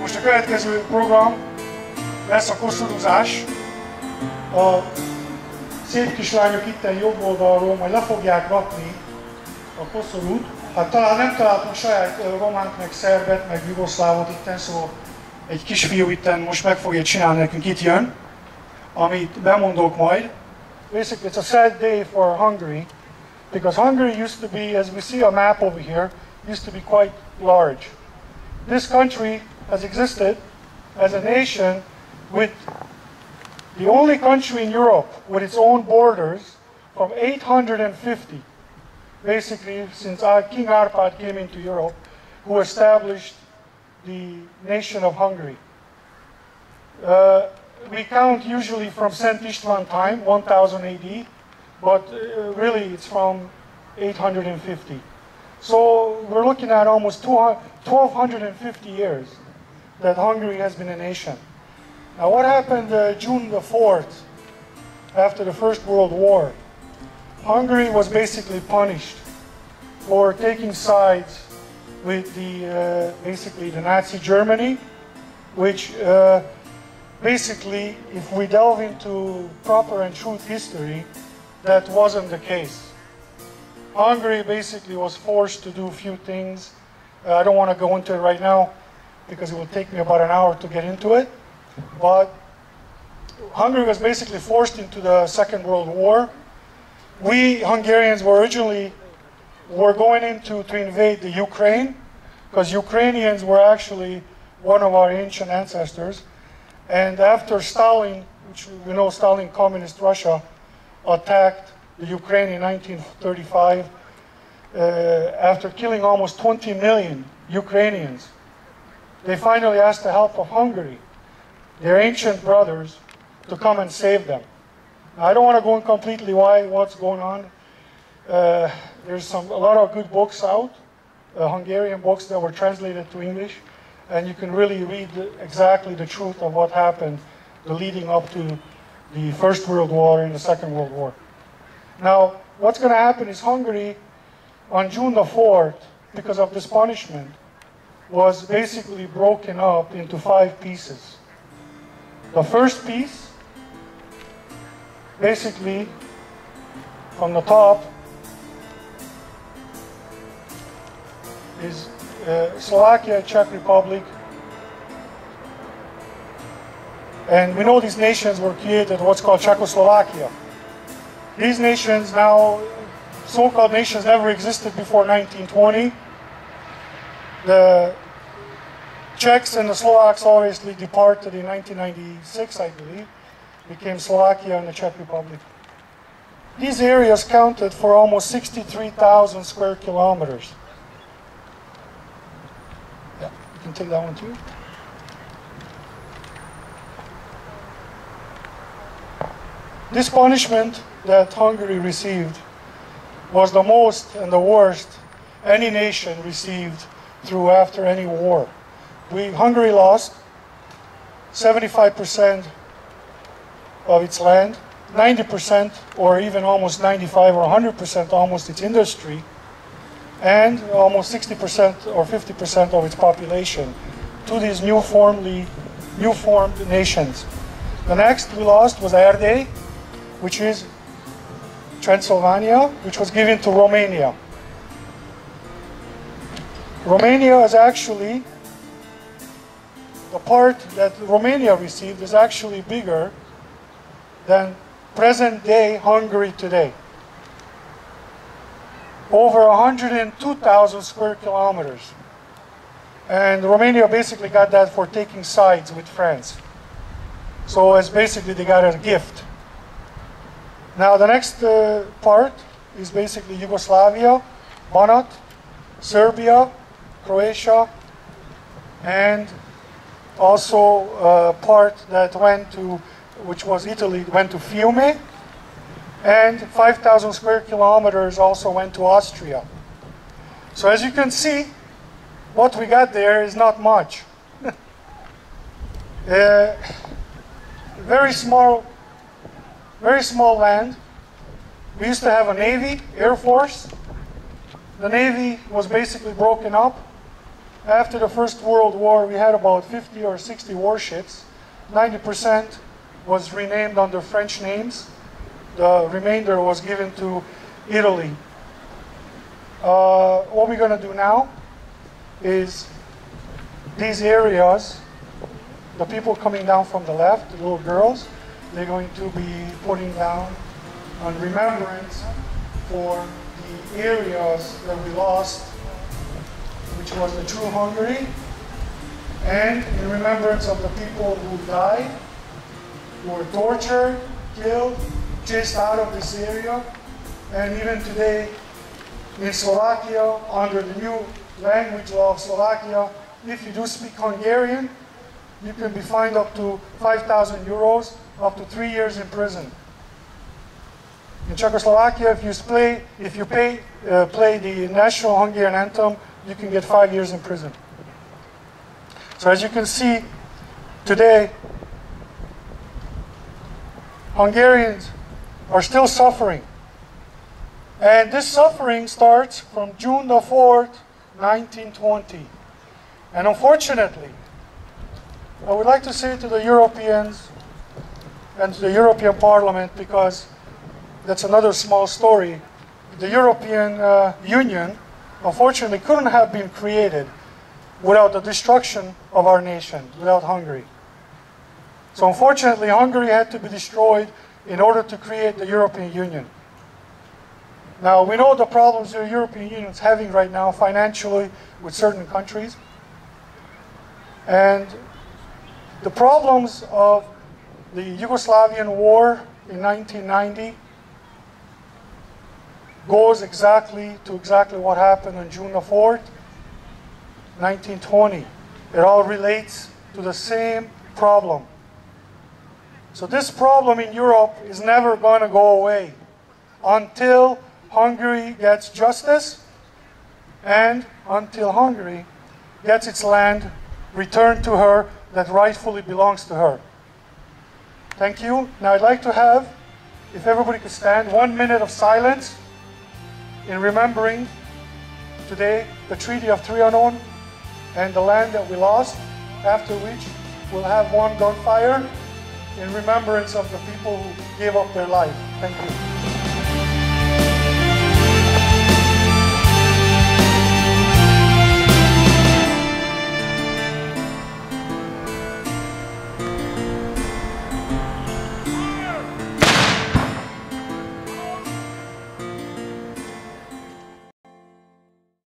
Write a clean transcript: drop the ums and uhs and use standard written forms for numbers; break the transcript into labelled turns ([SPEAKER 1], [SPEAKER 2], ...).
[SPEAKER 1] Most a következő program lesz a koszorúzás. A szép kislányok itten jobb oldalról majd le fogják rakni a koszorút. Hát talán nem találtunk saját románt, meg szerbet, meg jugoszlávot itten, szóval egy kisfiú itten most meg fogja csinálni nekünk, itt jön, amit bemondok majd. Basically, it's a sad day for Hungary, because Hungary used to be, as we see a map over here, used to be quite large. This country has existed as a nation with the only country in Europe with its own borders from 850, basically since King Arpad came into Europe, who established the nation of Hungary. We count usually from Szent István time, 1000 AD, but really it's from 850. So we're looking at almost 1250 years that Hungary has been a nation. Now what happened June the 4th, after the First World War? Hungary was basically punished for taking sides with the, basically the Nazi Germany, which basically, if we delve into proper and truth history, that wasn't the case. Hungary basically was forced to do a few things. I don't want to go into it right now because it will take me about an hour to get into it. But Hungary was basically forced into the Second World War. We Hungarians were originally going into to invade the Ukraine, because Ukrainians were actually one of our ancient ancestors. And after Stalin, which we know Stalin, communist Russia, attacked the Ukraine in 1935, after killing almost 20 million Ukrainians, they finally asked the help of Hungary, their ancient brothers, to come and save them. Now, I don't want to go in completely what's going on. There's a lot of good books out, Hungarian books that were translated to English, and you can really read exactly the truth of what happened leading up to the First World War and the Second World War. Now, what's going to happen is Hungary, on June the 4th, because of this punishment, was basically broken up into 5 pieces. The first piece, basically, from the top, is Slovakia, Czech Republic, and we know these nations were created what's called Czechoslovakia. These nations now, so-called nations, never existed before 1920. The Czechs and the Slovaks obviously departed in 1996, I believe, became Slovakia and the Czech Republic. These areas counted for almost 63,000 square kilometers. Yeah, you can take that one too. This punishment that Hungary received was the most and the worst any nation received through after any war. Hungary lost 75% of its land, 90% or even almost 95 or 100% almost its industry, and almost 60% or 50% of its population to these new formed nations. The next we lost was Erdély, which is Transylvania, which was given to Romania. Romania is actually, the part that Romania received is actually bigger than present-day Hungary today. Over 102,000 square kilometers. And Romania basically got that for taking sides with France. So it's basically they got a gift. Now the next part is basically Yugoslavia, Banat, Serbia, Croatia, and also a part that went to, which was Italy, went to Fiume, and 5,000 square kilometers also went to Austria. So as you can see, what we got there is not much. Very small land. We used to have a Navy, Air Force. The Navy was basically broken up. After the First World War, we had about 50 or 60 warships. 90% was renamed under French names. The remainder was given to Italy. What we're going to do now is these areas, the people coming down from the left, the little girls, they're going to be putting down on remembrance for the areas that we lost, which was the true Hungary, and in remembrance of the people who died, who were tortured, killed, chased out of this area, and even today in Slovakia, under the new language law of Slovakia, if you do speak Hungarian, you can be fined up to 5,000 euros, up to 3 years in prison. In Czechoslovakia, if you play the national Hungarian anthem, you can get 5 years in prison. So as you can see, today, Hungarians are still suffering. And this suffering starts from June the 4th, 1920. And unfortunately, I would like to say to the Europeans and to the European Parliament, because that's another small story, the European Union, unfortunately, couldn't have been created without the destruction of our nation, without Hungary. So unfortunately, Hungary had to be destroyed in order to create the European Union. Now, we know the problems the European Union is having right now financially with certain countries. And the problems of the Yugoslavian war in 1990 goes exactly what happened on June the 4th, 1920. It all relates to the same problem. So this problem in Europe is never going to go away until Hungary gets justice and until Hungary gets its land returned to her that rightfully belongs to her. Thank you. Now I'd like to have, if everybody could stand, 1 minute of silence in remembering today the Treaty of Trianon and the land that we lost, after which we'll have one gunfire in remembrance of the people who gave up their life. Thank you.